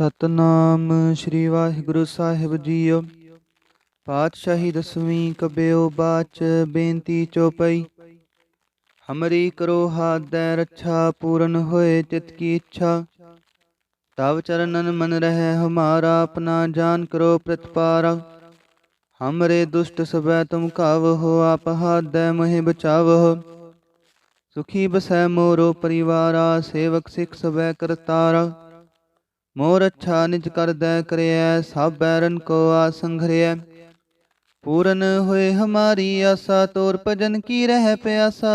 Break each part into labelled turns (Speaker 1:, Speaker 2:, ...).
Speaker 1: ਸਤਨਾਮ ਸ੍ਰੀ ਵਾਹਿਗੁਰੂ ਸਾਹਿਬ JIO. ਪਾਤਸ਼ਾਹੀ ਦਸਵੀਂ ਕਬਿਓ ਬਾਚ ਬੇਨਤੀ ਚੌਪਈ। ਹਮਰੀ ਕਰੋ ਹਾਥ ਦੈ ਰੱਛਾ, ਪੂਰਨ ਹੋਏ ਚਿਤ ਕੀ ਇੱਛਾ। ਤਵ ਚਰਨਨ ਮਨ ਰਹਿ ਹਮਾਰਾ, ਆਪਣਾ ਜਾਨ ਕਰੋ ਪ੍ਰਤਪਾਰਾ। ਹਮਰੇ ਦੁਸ਼ਟ ਸਭੈ ਤੁਮ ਕਾਵਹੁ, ਆਪ ਹਾਥ ਦੈ ਮੋਹਿ ਬਚਾਵਹੁ। ਸੁਖੀ ਬਸੈ ਮੋਰੋ ਪਰਿਵਾਰਾ, ਸੇਵਕ ਸਿੱਖ ਸਭੈ ਕਰਤਾਰਾ। ਮੋਰ ਅੱਛਾ ਨਿਜ ਕਰਦੈ ਕਰਿਐ, ਸਭ ਬੈਰਨ ਕੋ ਆਸੰਘਰਿਐ। ਪੂਰਨ ਹੋਏ ਹਮਾਰੀ ਆਸਾ, ਤੋਰ ਭਜਨ ਕੀ ਰਹਿ ਪਿਆਸਾ।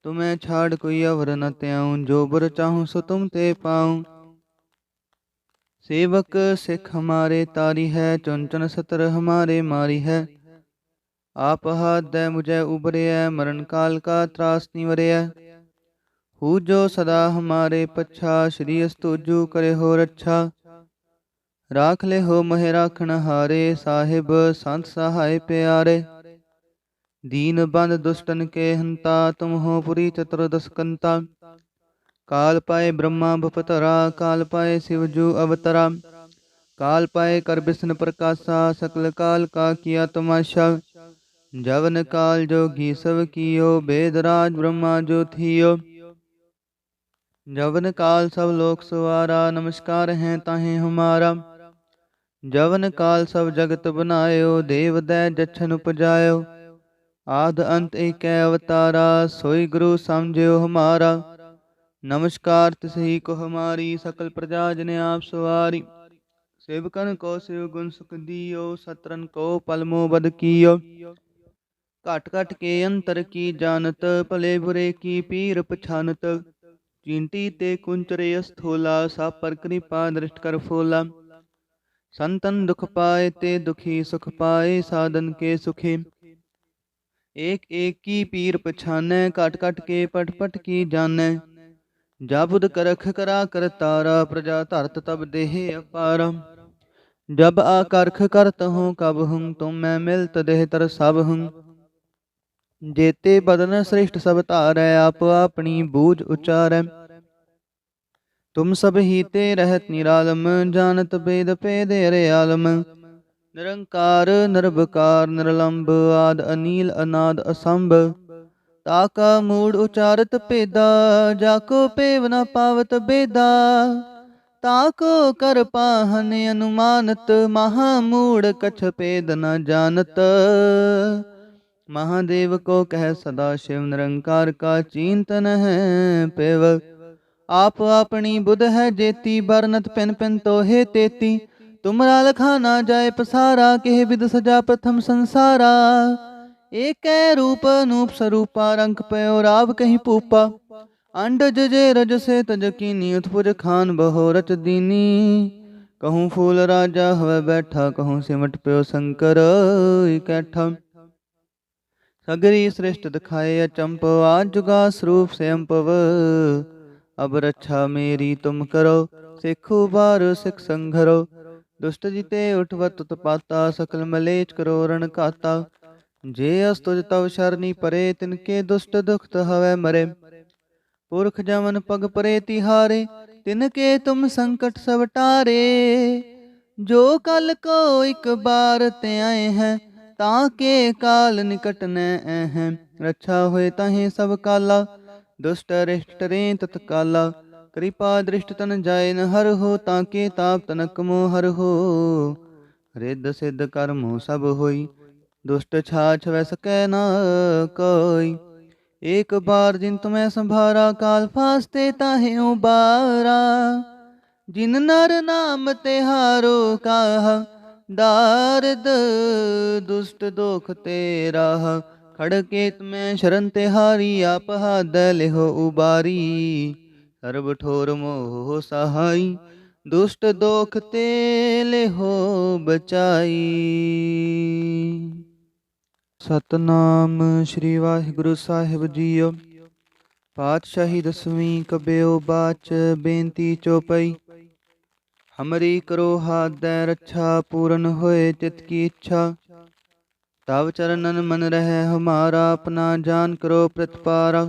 Speaker 1: ਤੁਮੈ ਛਾੜ ਕੋਈ ਅਵਰ ਨ ਤਿਆਉ, ਜੋ ਬੁਰ ਚਾਹੂੰ ਸੋ ਤੁਮ ਤੇ ਪਾਉ। ਸੇਵਕ ਸਿੱਖ ਹਮਾਰੇ ਤਾਰੀ ਹੈ, ਚੁਨ ਚੁਨ ਸਤਰ ਹਮਾਰੇ ਮਾਰੀ ਹੈ। ਆਪ ਹਾਥ ਦੈ ਮੁਝੈ ਉਬਰਿਐ, ਮਰਨ ਕਾਲ ਕਾ ਤਰਾਸ ਨਿਵਰਿਐ। ਹੂ ਜੋ ਸਦਾ ਹਮਾਰੇ ਪੱਛਾ, ਸ਼੍ਰੀ ਅਸਤੁਜੂ ਕਰੇ ਹੋ ਰੱਛਾ। ਰਾਖ ਲੈ ਹੋ ਮੋਹਿ ਰਾਖਣ ਹਾਰੇ, ਸਾਹਿਬ ਸੰਤ ਸਹਾਇ ਪਿਆਰੇ। ਦੀਨ ਬੰਦ ਦੁਸ਼ਟਨ ਕੇ ਹੰਤਾ, ਤੁਮ ਹੋ ਪੁਰੀ ਚਤੁਰਦਸ ਕੰਤਾ। ਕਾਲ ਪਾਏ ਬ੍ਰਹਮਾ ਭੂਪਤਰਾ, ਕਾਲ ਪਾਏ ਸਿਵ ਜੂ ਅਵਤਰਾ। ਕਾਲ ਪਾਏ ਕਰ ਬਿਸ਼ਨ ਪ੍ਰਕਾਸ਼ਾ, ਸਕਲ ਕਾਲ ਕਾ ਕੀਆ ਤਮਾਸ਼ਾ। ਜਵਨ ਕਾਲ ਜੋਗੀ ਸਭ ਕੀਓ, ਬੇਦ ਰਾਜ ਬ੍ਰਹਮਾ ਜੋ ਥੀਓ। जवन काल सब लोक सवारा, नमस्कार है ताहे हमारा। जवन काल सब जगत बनायो, देव दै जछन उपजायो। आद अंत एकै अवतारा, सोई गुरु समझियो हमारा। नमस्कार तिसही को हमारी, सकल प्रजा जन आप सवारी। सेवकन को शिव गुण सुख दियो, सत्रन को पलमो बद कियो। घट घट के अंतर की जानत, भले बुरे की पीर पछानत। चींटी ते कुंचरे स्थूला, सा पर कृपा दृष्ट कर फूला। संतन दुख पाए ते दुखी, सुख पाए साधन के सुखी। एक एक की पीर पछानै, कट कट के पट पट की जानै। जाबुद करख करा कर तारा, प्रजा धरत तब देह अपारा। जब आकर्ख करत हूँ कब हूँ, तुम मैं मिलत देह तर सब हूँ। जेते बदन श्रेष्ठ सब धारै, आप अपनी बूझ उचारै। तुम सब ही ते रहत निरालम, जानत भेद भेद हरे आलम। निरंकार निर्विकार निर्लंब, आद अनील अनाद असंभ। ताका मूड उचारत भेदा, जाको पेव न पावत बेदा। ताको कर पाहन अनुमानत, महामूड कछ भेद न जानत। महादेव को कह सदा शिव, निरंकार का चिंतन है पेव। आप अपनी बुध है जेती, बरनत पिन पिन तो हे तेती। तुमरा लखा ना जाए पसारा, केह विद सजा प्रथम संसारा। एक रूप अनूप स्वरूपा, रंग पयो राव कहीं पूपा। अंडज जे रज से तज कीनी, उत्पुज खान बहो रच दीनी। कहूँ फूल राजा हवे बैठा, कहूँ सिमट पयो शंकर इकैठा। सगरी श्रेष्ठ दिखाए अचंप, आज जुगा स्वरूप से अंपव। अब रक्षा मेरी तुम करो, सिख उबार सिख संघरो। दुष्ट जिते उठवत उत्पाता, सकल मलेच करो रण काता। जे अस्तुज तव शरणी परे, तिनके दुष्ट दुखत हवै मरे। पुरख जमन पग परे तिहारे, तिनके तुम संकट सब टारे। जो कल को एक बार ते आए हैं, ताके काल निकट न हैं। रक्षा होए ताहे सब काला, दुष्ट अरिष्ट टरे तत्काला। कृपा दृष्ट तन जाए न हर हो, ताके ताप तनक मोह हर हो। रिद्ध सिद्ध कर्म सब होई, दुष्ट छाछ वै सकै न कोई। एक बार जिन तुम्हें संभारा, काल फास्ते ताहे उबारा। जिन नर नाम तिहारो काहा, दारद दुष्ट दोख तेरा। खड़केत में शरण तिहारी, आप हाथ लेहो उबारी। सर्व ठोर मोह सहाई, दुष्ट दोख ते लेहो बचाई। सतनाम श्री वाहिगुरु साहिब जीओ। पातशाही दसवीं कबਿਓ बाच बेनती चौपई। हमरी करो हाथ दੈ रक्षा, पूरन होए चित की इच्छा। तव चरणन मन रहे हमारा, अपना जान करो प्रतिपारा।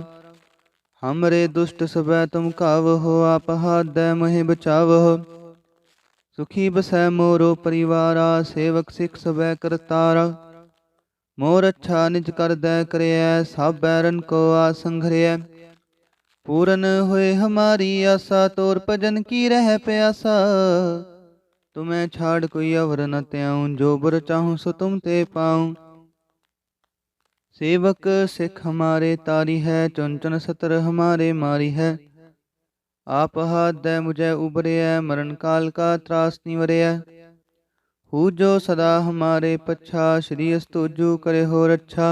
Speaker 1: हमरे दुष्ट सबै तुम कावहो, आप हाथ दੈ मोहि बचावहो। सुखी बसै मोरो परिवारा, सेवक सिख सबै करतारा। मोर अच्छा निज कर दै करैया, सब बैरन को आसंघरिया। पूरन होए हमारी आशा, तोर भजन की रह प्यासा। तुम्हें छाड़ कोई अवर न त्याऊं, जो बुर चाहूं सो तुम ते पाऊं। सेवक सिख हमारे तारी है, चुन चुन सतर हमारे मारी है। आप हाथ दे मुझे उबरिया, मरण काल का त्रास निवरिया। हु जो सदा हमारे पच्छा, श्री अस्तुजु करे हो रक्षा।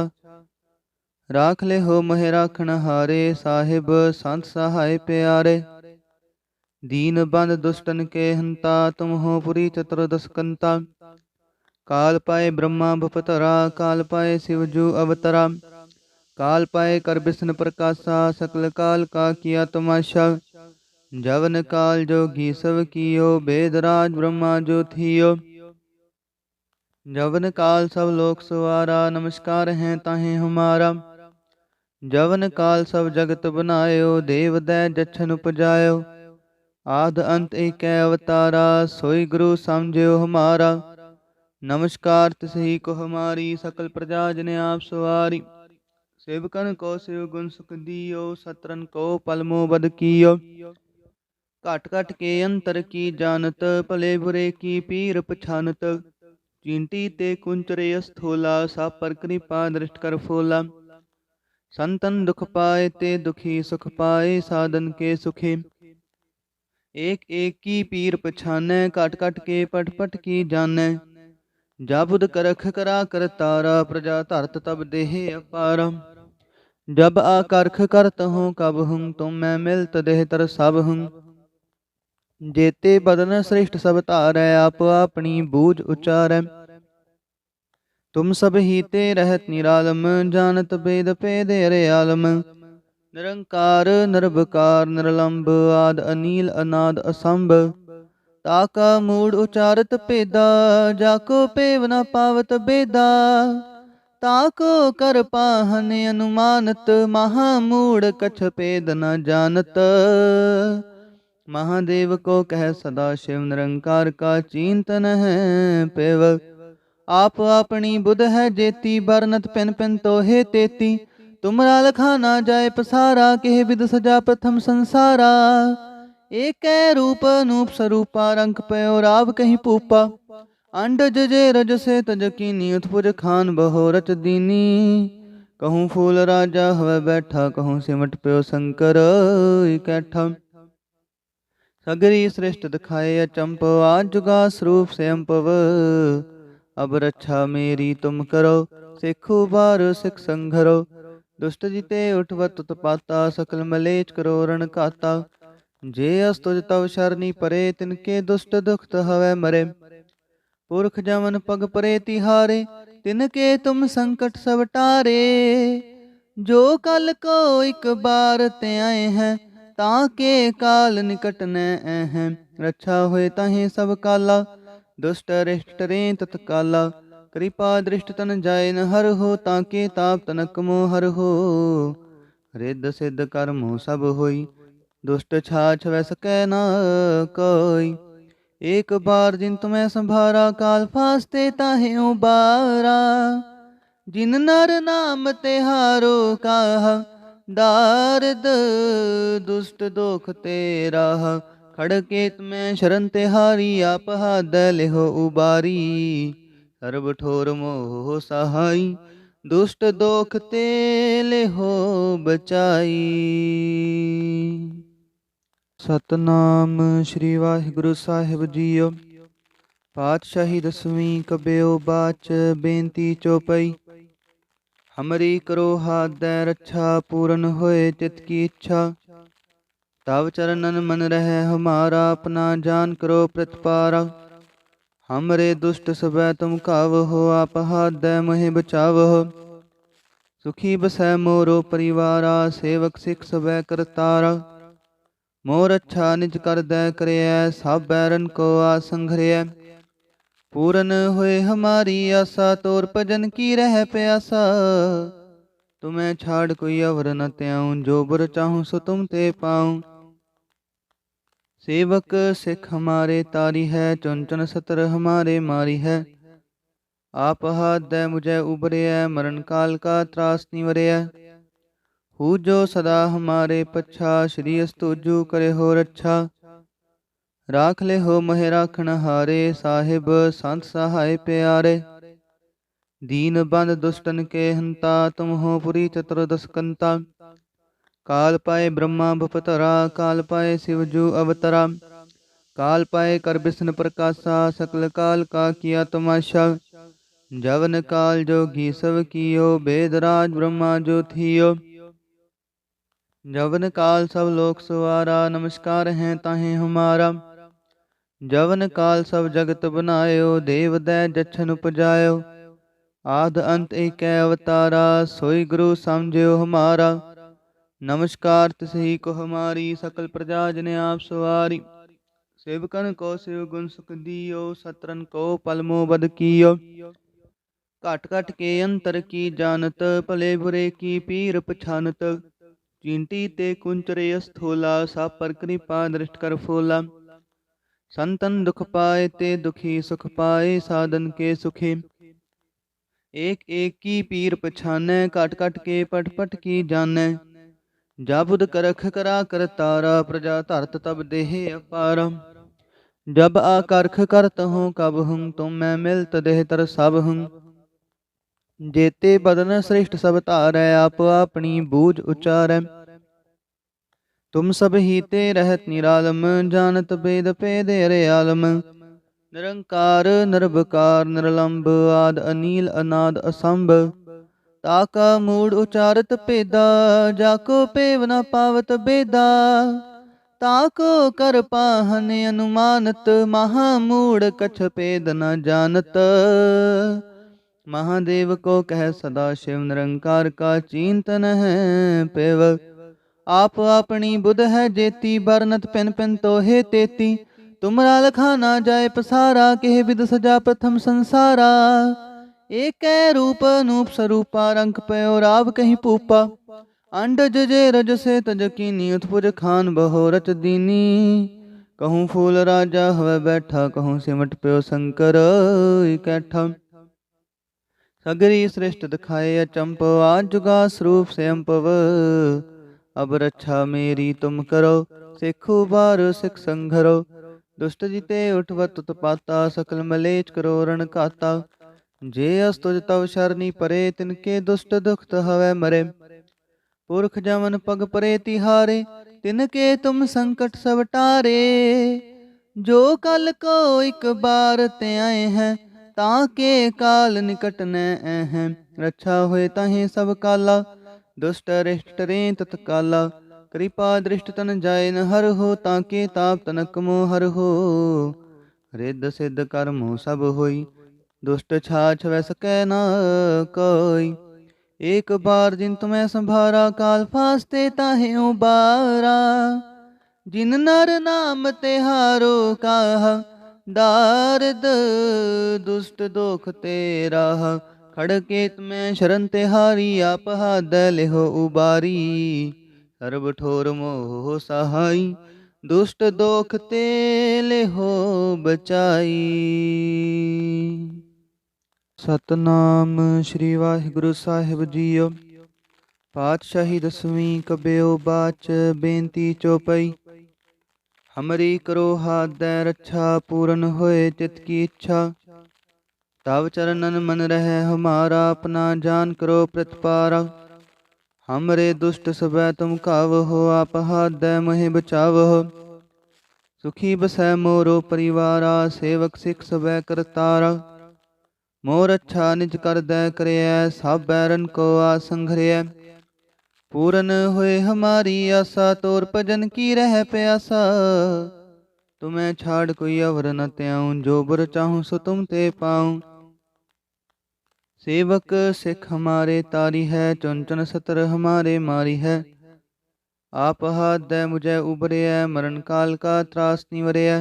Speaker 1: राख ले हो मोहे राखण हारे, साहिब संत सहाय प्यारे। दीन बंद दुष्टन के हंता, तुम हो पुरी चतुर्दश कंता। काल पाए ब्रह्मा भूपतरा, काल पाए शिवजू अवतरा। काल पाए कर विष्णु प्रकाशा, सकल काल का किया तमाशा। जवन काल जोगी सब कियो, वेदराज ब्रह्मा जो थियो। जवन काल सब लोक सवारा, नमस्कार है ताहे हमारा। जवन काल सब जगत बनायो, देव दै जछन उपजायो। आद अंत एक अवतारा, सोई गुरु समझियो हमारा। नमस्कार तिसही को हमारी, सकल प्रजा जन आप सवारी। सेवकन को शिव गुण सुख दियो, सत्रन को पलमो बद कियो। घट घट के अंतर की जानत, भले बुरे की पीर पछानत। चींटी ते कुंचरे स्थूला, सा पर कृपा दृष्ट कर फूला। संतन दुख पाए ते दुखी सुख पाए, साधन के सुखी। एक एक की पीर पछानै, घट घट के पट पट की जानै। जा बुध करख करा कर तारा, प्रजा धरत तब देह अपारा। जब आकर्ख करत हूँ कब हूँ, तुम मैं मिलत देह तर सब हूँ। जेते बदन श्रेष्ठ सब तारै, आप अपनी बूझ उचारै। तुम सब ही ते रहत निरालम, जानत वेद भेद अरे आलम। निरंकार निर्विकार निर्लंब, आद अनील अनाद असंभ। ताका मूड उचारत भेदा, जाको पेव न पावत बेदा। ताको कर पाहन अनुमानत, महामूड कछ भेद न जानत। महादेव को कह सदा शिव, निरंकार का चिंतन है पेव। आप अपनी बुध है जेती, बरनत पिन पिन तोहे तेती। तुमरा लखा ना जाए पसारा, केह विद सजा प्रथम संसारा। एक रूप अनूप स्वरूपा, रंग पयो राव कहीं पूपा। अंड जजे रज से तज कीनी, उत्पुज खान बहो रच दीनी। कहूँ फूल राजा हवे बैठा, कहूँ सिमट पयो शंकर इकैठा। सगरी श्रेष्ठ दिखाए अचंप, आज जुगा स्वरूप से अम्पव। अब रक्षा मेरी तुम करो, सिखो बार सिख संघरो। दुष्ट जीते उठवत उत्पाता, सकल मलेच करो रण काता। जे अस्तुज तव शरणी परे, तिनके दुष्ट दुखत हवै मरे। पुरख जमन पग परे तिहारे, तिनके तुम संकट सब टारे। जो कल को एक बार ते आए हैं, ताके काल निकट न हैं। रक्षा होए ताहे सब काला, दुष्ट अरिष्ट टरें तत्काला। कृपा दृष्ट तन जाय न हर हो, ताके ताप तनक मोह हर हो। रिद्ध सिद्ध कर्म सब होई, दुष्ट छाछ वै सकै न कोई। एक बार जिन तुम्हें संभारा, काल फास्ते ताहे उबारा। जिन नर नाम तिहारो काहा, दारद दुष्ट दोख तेरा। खड़केत में शरण तिहारी, आप हाथ लेहो उबारी। सर्व ठोर मोह सहाई, दुष्ट दोख ते लेहो बचाई। सतनाम श्री वाहिगुरु साहिब जीओ। पातशाही दसवीं कबियो बाच, बेनती चौपई। हमरी करो हाथ दै रक्षा, पूरन होए चित की इच्छा। तव चरणन मन रहे हमारा, अपना जान करो प्रतिपारा। हमरे दुष्ट सबै तुम कावहो, आप हाथ दै मोहि बचावहो। सुखी बसै मोरो परिवारा, सेवक सिख सबै करतारा। मोर अच्छा निज कर दै करैया, सब बैरन को आसंघरिया। पूरन होए हमारी आशा, तोर भजन की रह प्यासा। तुम्हें छाड़ कोई अवर न त्याऊं, जो बुर चाहूं सो तुम ते पाऊं। सेवक सिख हमारे तारी है, चुन चुन सतर हमारे मारी है। आप हाथ दे मुझे उबरे है, मरण काल का त्रास निवरे है। हु जो सदा हमारे पच्छा, श्री अस्तुजु करे हो रच्छा। राख ले हो महे राखण हारे, साहिब संत सहाय प्यारे। दीन बंद दुष्टन के हंता, तुम हो पुरी चतुर्दश कंता। काल पाए ब्रह्मा भपतरा, काल पाए शिवजू अवतरा। काल पाए कर विष्णु प्रकाशा, सकल काल का किया तमाशा। जवन काल जोगी सब कियो, वेदराज ब्रह्मा जो थियो। जवन काल सब लोक सवारा, नमस्कार हैं ताहे हमारा। जवन काल सब जगत बनायो, देव दै जछन उपजायो। आद अंत एक अवतारा, सोई गुरु समझियो हमारा। नमस्कार तिसही को हमारी, सकल प्रजा जन आप सवारी। सेवकन को शिव गुण सुख दियो, सत्रन को पलमो बद कियो। घट घट के अंतर की जानत, भले बुरे की पीर पछानत। चींटी ते कुंचरे स्थूला, सब पर कृपा दृष्ट कर फूला। संतन दुख पाए ते दुखी सुख पाए, साधन के सुखी। एक एक की पीर पछानै, घट घट के पट पट की जानै। जाबुद करख करा कर तारा, प्रजा धरत तब देह अपारा। जब आकर्ख करत हूँ कब हूँ, तुम मैं मिलत देह तर सब हूँ। जेते बदन श्रेष्ठ सब तारै, आप अपनी बूझ उचारै। तुम सब ही ते रहत निरालम, जानत वेद भेद अरे आलम। निरंकार निर्विकार निर्लंब, आद अनील अनाद असंभ। ताका मूड उचारत पेदा, जाको पेव न पावत बेदा। ताको कर पाहन अनुमानत, महामूढ़ कछ पेद न जानत। महादेव को कह सदा शिव, निरंकार का चिंतन है पेव। आप अपनी बुध है जेती, बरनत पिन पिन तोहे तेती। तुमरा लखा ना जाए पसारा, केह विद सजा प्रथम संसारा। एक रूप अनूप स्वरूपा, रंग पयो राव कहीं पूपा। अंडज जे रज से तज कीनी, उत्पुज खान बहो रच दीनी। कहूँ फूल राजा हवे बैठा, कहूँ सिमट प्यो शंकर इकट्ठा। सगरी सृष्ट दिखाए अचंप, आज जुगा स्वरूप से अम्पव। अब रक्षा मेरी तुम करो, सिखो बार सिख संघरो। दुष्ट जिते उठवत उत्पाता, सकल मलेच करो रण काता। जे अस्तुज तव शरणी परे, तिनके दुष्ट दुखत हवै मरे। पुरख जमन पग परे तिहारे, तिनके तुम संकट सब टारे। जो कल को एक बार ते आए हैं, ताके काल निकट न हैं। रक्षा होए ताहे सब काला, दुष्ट अरिष्ट टरें तत्काला। कृपा दृष्ट तन जाय न हर हो, ताके ताप तनक मोह हर हो। रिद्ध सिद्ध कर्म सब होई, दुष्ट छाछ वै सकै न कोई। एक बार जिन तुम्हें संभारा, काल फास्ते ताहे उबारा। जिन नर नाम तेहारो काहा, दारद दुष्ट दोख तेरा। खड़केत में शरण तेहारी, आप हाथ लेहो उबारी। सर्व ठोर मोह सहाई, दुष्ट दोख ते लेहो बचाई। सतनाम श्री वाहिगुरु साहिब जीओ। पातशाही दसवीं कबियो बाच, बेनती चौपई। हमरी करो हाथ दै रक्षा, पूरन होए चित की इच्छा। तव चरणन मन रहे हमारा, अपना जान करो प्रतिपारा। हमरे दुष्ट सबै तुम कावहो, आप हाथ दै महे बचावहो। सुखी बसै मोरो परिवारा, सेवक सिख सबै करतारा। मोर अच्छा निज कर दै करयै, सब बैरन को आसंघर्य। पूरन होए हमारी आशा, तोर भजन की रह प्यासा। तुम्हें छाड़ कोई अवर न त्याऊं, जो बर चाहूं सो तुम ते पाऊं। सेवक सिख हमारे तारी है, चुन चुन सतर हमारे मारी है। आप हाथ दे मुझे उबरे है, मरण काल का त्रास निवरे है।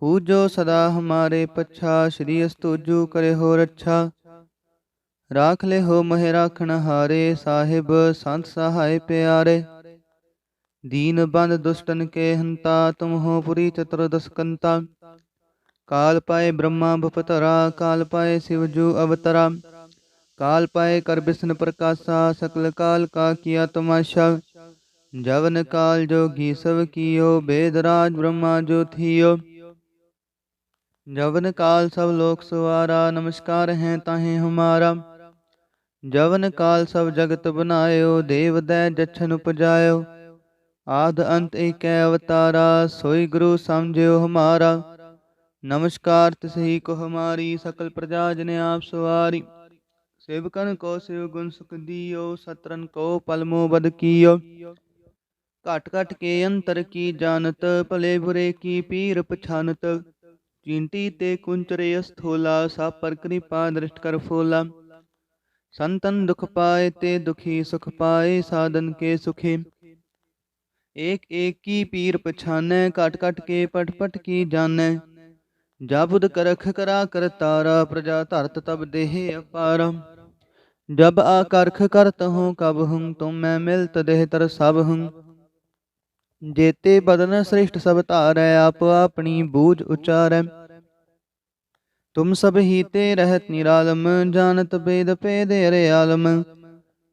Speaker 1: हु जो सदा हमारे पच्छा, श्री अस्तुजु करे हो रच्छा। राख ले हो महे राखण हारे, साहिब संत सहाय प्यारे। दीन बंद दुष्टन के हंता, तुम हो पुरी चतुर्दश कंता। काल पाए ब्रह्मा भूपतरा, काल पाए शिवजू अवतरा। काल पाए कर विष्णु प्रकाशा, सकल काल का किया तमाशा। जवन काल जोगी सब कियो, वेदराज ब्रह्मा जो थियो। जवन काल सब लोक सवारा, नमस्कार है ताहे हमारा। जवन काल सब जगत बनायो, देव दै जछन उपजायो। आद अंत एक अवतारा, सोई गुरु समझियो हमारा। नमस्कार तिसही को हमारी, सकल प्रजा जन आप सवारी। सेवकन को शिव गुण सुख दियो, सत्रन को पलमो बद कियो। घट घट के अंतर की जानत, भले बुरे की पीर पछानत। चींटी ते कुंचरे स्थूला, सा पर कृपा दृष्ट कर फूला। संतन दुख पाए ते दुखी सुख पाए, साधन के सुखी। एक एक की पीर पछानै, घट घट के पट पट की जानै। जा बुध करख करा कर तारा, प्रजा धरत तब देह अपारा। जब आकर्ख करत हूँ कब हूँ, तुम मैं मिलत देह तर सब हूँ। जेते बदन श्रेष्ठ सब तारै, आप अपनी बूझ उचारै। तुम सब ही ते रहत निरालम, जानत वेद भेद अरे आलम।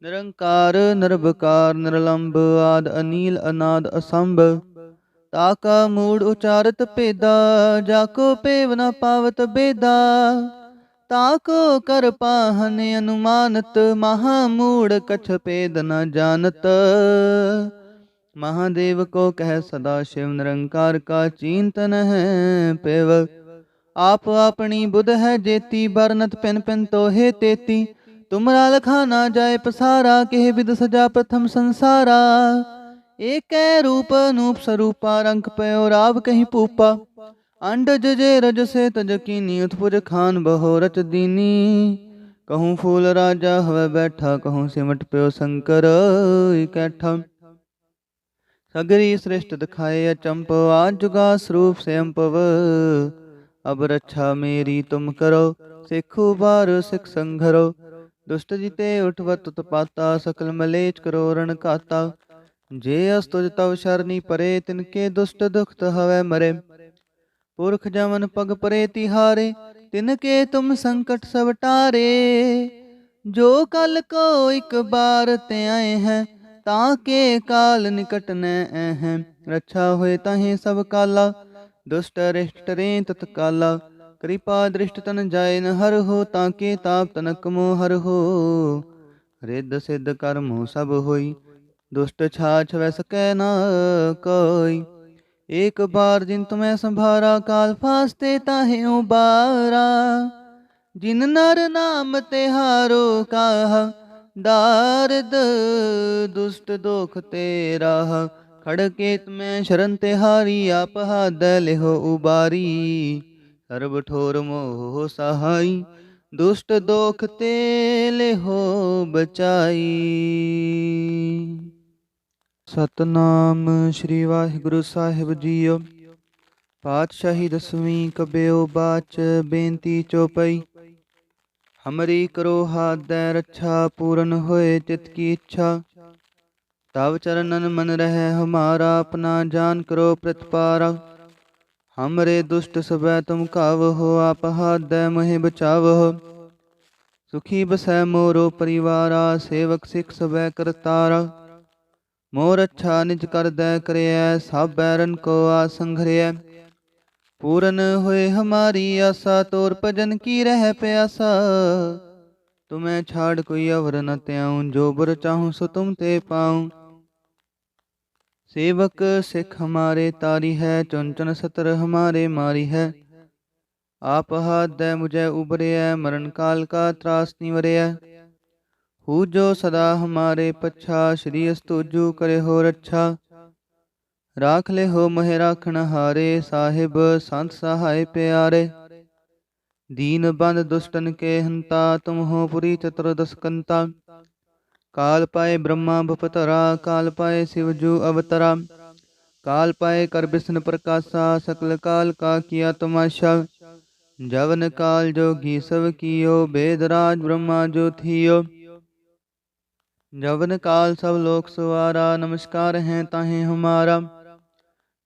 Speaker 1: निरंकार निर्विकार निरलंब, आद अनील अनाद असंभ। ताका मूड उचारत पेदा, जाको पेव न पावत बेदा। ताको कर पाहन अनुमानत, महामूढ़ कछ पेद न जानत। महादेव को कह सदा शिव, निरंकार का चिंतन है पेव। आप अपनी बुध है जेती, बरनत पिन पिन तोहे तेती। तुमरा लखा ना जाए पसारा, केह विद सजा प्रथम संसारा। एक रूप अनूप स्वरूपा, रंग पयो राव कहीं पूपा। अंडज जे रज से तज कीनी, उत्पुज खान बहो रच दीनी। कहूँ फूल राजा हवे बैठा, कहूँ सिमट प्यो शंकर इकैठा। सगरी सृष्ट दिखाए अचंप, आज जुगा स्वरूप से अम्पव। अब रक्षा मेरी तुम करो, सिखु बार सिख संघरो। दुष्ट जिते उठवत उत्पाता, सकल मलेच करो रण काता। जे अस्तुज तव शरणी परे, तिनके दुष्ट दुखत हवै मरे। पुरख जमन पग परे तिहारे, तिनके तुम संकट सब टारे। जो कल को एक बार ते आए हैं, ताके काल निकट न हैं। रक्षा होए ताहे सब काला, दुष्ट अरिष्ट टरे तत्काला। कृपा दृष्ट तन जाय न हर हो, ताके ताप तनक मोह हर हो। रिद्ध सिद्ध कर्म सब होई, दुष्ट छाछ वै सकै न कोई। एक बार जिन तुम्हें संभारा, काल फास्ते ताहे उबारा। जिन नर नाम तिहारो काहा, दारद दुष्ट दोख तेरा। खड़केत में शरण तिहारी, आप हाथ लेहो उबारी। सर्व ठोर मोह सहाई, दुष्ट दोख ते लेहो बचाई। सतनाम श्री वाहिगुरु साहिब जीओ। पातशाही दसवीं कबियो बाच, बेनती चौपई। हमरी करो हाथ दै रक्षा, पूरन होए चित की इच्छा। तव चरणन मन रहे हमारा, अपना जान करो प्रतिपारा। हमरे दुष्ट सबै तुम कावहो, आप हाथ दै मोहि बचावहो। सुखी बसै मोरो परिवारा, सेवक सिख सबै करतारा। मोर अच्छा निज कर दै करयै, सब बैरन को आसंघरयै। पूरन होए हमारी आशा, तोर भजन की रह प्यासा। तुम्हें छाड़ कोई अवर न त्याऊं, जो बर चाहूं सो तुम ते पाऊं। सेवक सिख हमारे तारी है, चुन चुन सतर हमारे मारी है। आप हाथ दै मुझे उबरया, मरण काल का त्रास निवरया। हु जो सदा हमारे पच्छा, श्री अस्तुजु करे हो रक्षा। राख ले हो महे राखण हारे, साहिब संत सहाय प्यारे। दीन बंद दुष्टन के हंता, तुम हो पुरी चतुर्दश कंता। काल पाए ब्रह्मा भूपतरा, काल पाए शिवजू अवतरा। काल पाए कर विष्णु प्रकाशा, सकल काल का किया तमाशा। जवन काल जोगी सब कियो, वेदराज ब्रह्मा जो थियो। जवन काल सब लोक सवारा, नमस्कार हैं ताहे हमारा।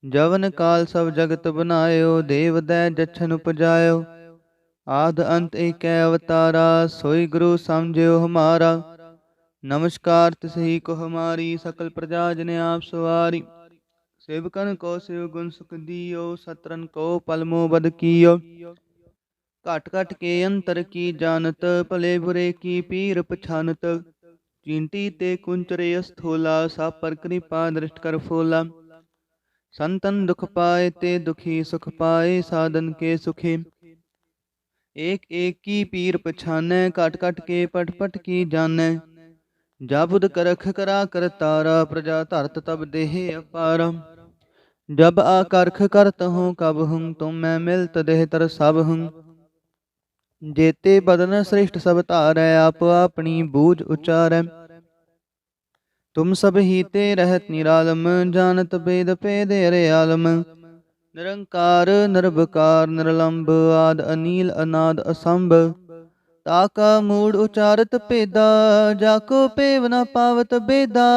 Speaker 1: जवन काल सब जगत बनायो, देव दै जछन उपजायो। आद अंत एक अवतारा, सोई गुरु समझियो हमारा। नमस्कार तिसही को हमारी, सकल प्रजा जन आप सवारी। सेवकन को शिव गुण सुख दियो, सतरन को पलमो बद कियो। घट घट के अंतर की जानत, भले बुरे की पीर पछानत। चींटी ते कुंचरे स्थूला, सा पर कृपा दृष्ट कर फूला। संतन दुख पाए ते दुखी सुख पाए, साधन के सुखी। एक एक की पीर पछानै, घट घट के पट पट की जानै। जाबुद करख करा कर तारा, प्रजा धरत तब देह अपारा। जब आकर्ख करत हूँ कब हूँ, तुम मैं मिलत देह तर सब हूँ। जेते बदन श्रेष्ठ सब धारै, आप अपनी बूझ उचारै। तुम सब ही ते रहत निरालम, जानत वेद भेद अरे आलम। निरंकार निर्विकार निरलंब, आद अनील अनाद असंभ। ताका मूड उचारत पेदा, जाको पेव न पावत बेदा।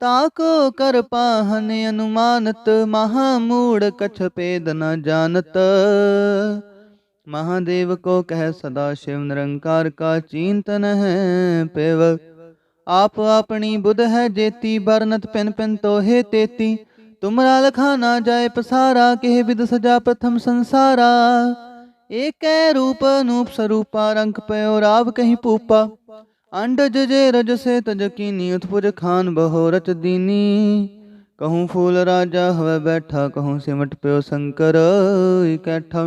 Speaker 1: ताको कर पाहन अनुमानत, महामूढ़ कछ पेद न जानत। महादेव को कह सदा शिव, निरंकार का चिंतन है पेव। आप अपनी बुध है जेती, बरनत पिन पिन तो हे तेती। तुमरा लखा ना जाए पसारा, केह विद सजा प्रथम संसारा। एक रूप अनूप स्वरूपा, रंग पयो राव कहीं पूपा। अंडज जे रज से तज कीनी, उत्पुज खान बहो रच दीनी। कहूँ फूल राजा हवे बैठा, कहूँ सिमट प्यो शंकर इकट्ठा।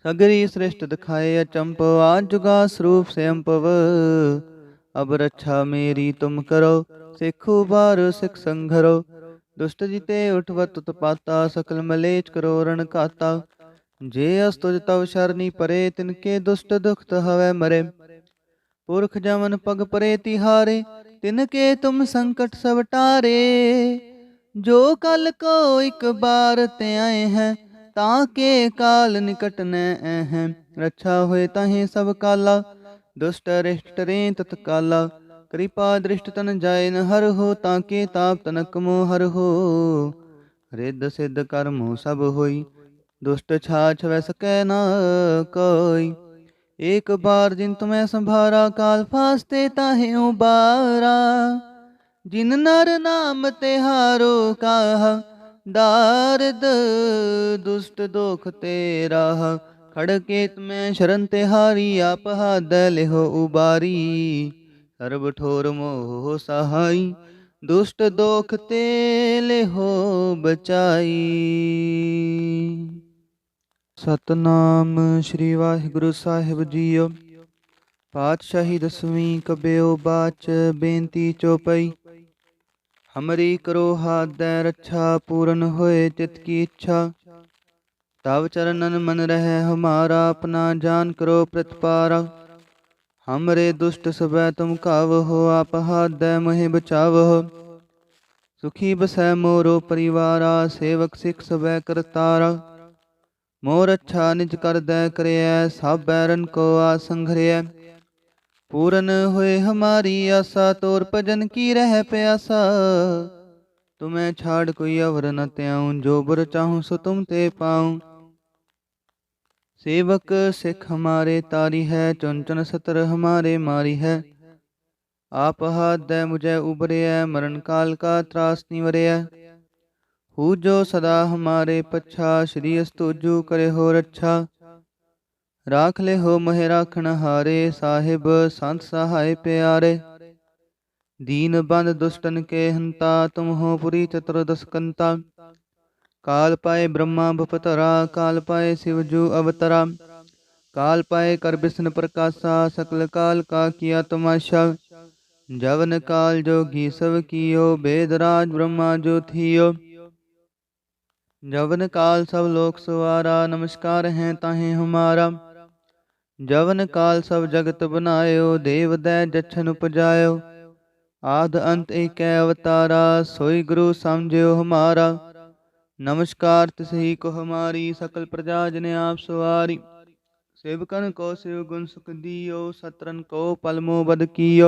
Speaker 1: सगरी सृष्ट दिखाए अचंप, आज जुगा स्वरूप से अम्पव। अब रक्षा मेरी तुम करो, सिखो बार सिख संघरो। दुष्ट जिते उठवत उत्पाता, सकल मलेच करो रण खाता। जे अस्तुज तव शरणी परे, तिनके दुष्ट दुखत हवै मरे। पुरख जमन पग परे तिहारे, तिनके तुम संकट सब टारे। जो कल को एक बार ते आए हैं, ताके काल निकट न हैं। रक्षा होए ताहे सब काला, दुष्ट अरिष्ट टरे तत्काला। कृपा दृष्ट तन जाए न हर हो, ताके ताप तनक मोह हर हो। रिद्ध सिद्ध कर्म सब होई, दुष्ट छाछ वै सकै न कोई। एक बार जिन तुम्हें संभारा, काल फास्ते ताहे उबारा। जिन नर नाम तिहारो काहा, दारद दुष्ट दोख तेरा। खड़केत में शरण तिहारी, आप हाथ लेहो उबारी। सर्व ठोर मोह सहाई, दुष्ट दोख ते लेहो बचाई। सतनाम श्री वाहिगुरु साहिब जीओ। पातशाही दसवीं कबियो बाच, बेनती चौपई। हमरी करो हाथ दै रक्षा, पूरन होए चित की इच्छा। तव चरणन मन रहे हमारा, अपना जान करो प्रतिपारा। हमरे दुष्ट सबै तुम कावहो, आप हाथ दै मोहि बचावहो। सुखी बसै मोरो परिवारा, सेवक सिख सबै करतारा। मोर अच्छा निज कर दै करियै, सब बैरन को आसंघरियै। पूरन होए हमारी आशा, तोर भजन की रह प्यासा। तुम्हें छाड़ कोई अवर न त्याऊं, जो बर चाहूं सो तुम ते पाऊं। सेवक सिख हमारे तारी है, चुन चुन सतर हमारे मारी है। आप हाथ दै मुझे उबरिया, मरण काल का त्रास निवरिया। हु जो सदा हमारे पच्छा, श्री अस्तुजु करे हो रक्षा। राख ले हो महे राखण हारे, साहिब संत सहाय प्यारे। दीन बंद दुष्टन के हंता, तुम हो पुरी चतुर्दश कंता। काल पाए ब्रह्मा भपतरा, काल पाए शिवजू अवतरा। काल पाए कर विष्णु प्रकाशा, सकल काल का किया तमाशा। जवन काल जोगी सब कियो, वेदराज ब्रह्मा जो थियो। जवन काल सब लोक सवारा, नमस्कार हैं ताहे हमारा। जवन काल सब जगत बनायो, देव दै जछन उपजायो। आद अंत एक अवतारा, सोई गुरु समझियो हमारा। नमस्कार तिसही को हमारी, सकल प्रजा जन आप सवारी। सेवकन को शिव गुण सुख दियो, सतरन को पलमो बद कियो।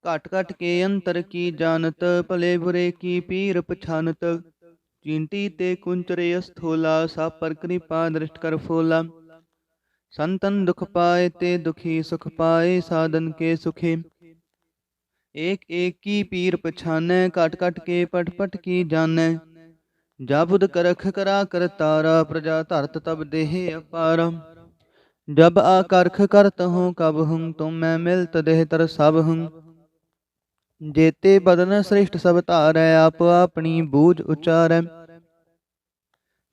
Speaker 1: घट घट के अंतर की जानत, भले बुरे की पीर पछानत। चींटी ते कुंचरे स्थूला, सा पर कृपा दृष्ट कर फूला। संतन दुख पाए ते दुखी सुख पाए, साधन के सुखे। एक एक की पीर पछानै, कट कट के पट पट की जानै। जाबुद करख करा कर तारा, प्रजा धरत तब देह अपारा। जब आकर्ख करत हूँ कब हूँ, तुम मैं मिलत देह तर सब हूँ। जेते बदन श्रेष्ठ सब धारै, आप अपनी बूझ उचारै।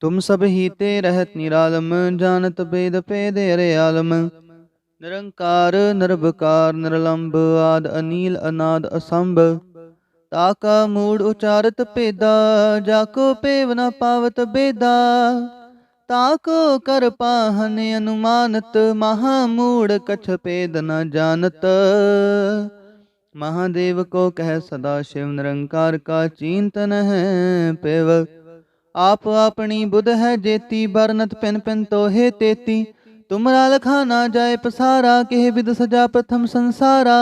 Speaker 1: तुम सब ही ते रहत निरालम, जानत वेद भेद अरे आलम। निरंकार निर्विकार निरलंब, आद अनील अनाद असंभ। ताका मूड उचारत भेदा, जाको पेव न पावत बेदा। ताको कर पाहन अनुमानत, महामूढ़ कछ भेद न जानत। महादेव को कह सदा शिव निरंकार का, चिंतन है पेव। आप अपनी बुध है जेती, बरनत पिन पिन तो हे तेती। तुमरा लखा ना जाए पसारा, केह विद सजा प्रथम संसारा।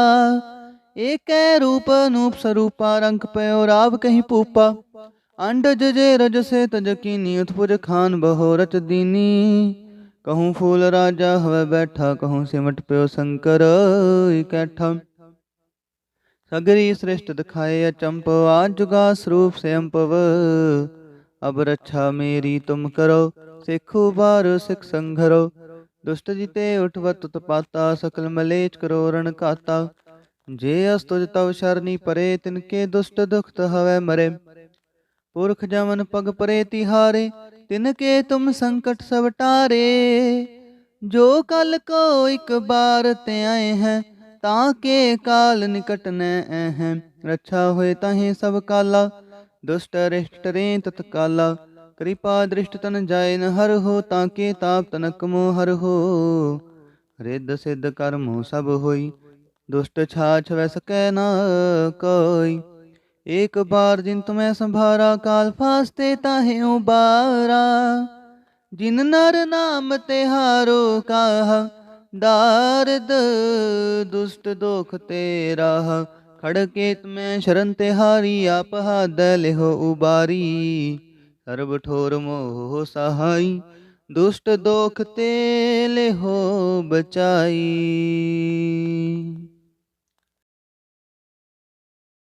Speaker 1: एक रूप अनूप स्वरूपा, रंग पयो राव कहीं पूपा। अंडज जे रज से तज कीनी, उत्पुज खान बहो रच दीनी। कहूँ फूल राजा हवे बैठा, कहूँ सिमट प्यो शंकर इकट्ठा। सगरी सृष्ट दिखाए अचंप, आज जुगा स्वरूप से अम्पव। अब रक्षा मेरी तुम करो, सिखु बार सिख संघरो। दुष्ट जिते उठवत उत्पाता, सकल मलेच करो रण काता। जे अस्तुज तव शरणी परे, तिनके दुष्ट दुखत हवे मरे। पुरख जमन पग परे तिहारे, तिनके तुम संकट सब टारे। जो कल को एक बार ते आए हैं, ताके काल निकट न हैं। रक्षा होए ताहि सब काला, दुष्ट अरिष्ट रे तत्काला। कृपा दृष्ट तन जाए न हर हो, ताके ताप तनक मोह हर हो। रिद्ध सिद्ध कर्म सब होई, दुष्ट छाछ वै सकै न कोई। एक बार जिन तुम्हें संभारा, काल फास्ते ताहे उबारा। जिन नर नाम तिहारो काह, दारद दुष्ट दोख तेरा। खड़केत में शरण तिहारी, आप हाथ लेहो उबारी। सर्व ठोर मोह सहाई, दुष्ट दोख ते लेहो बचाई।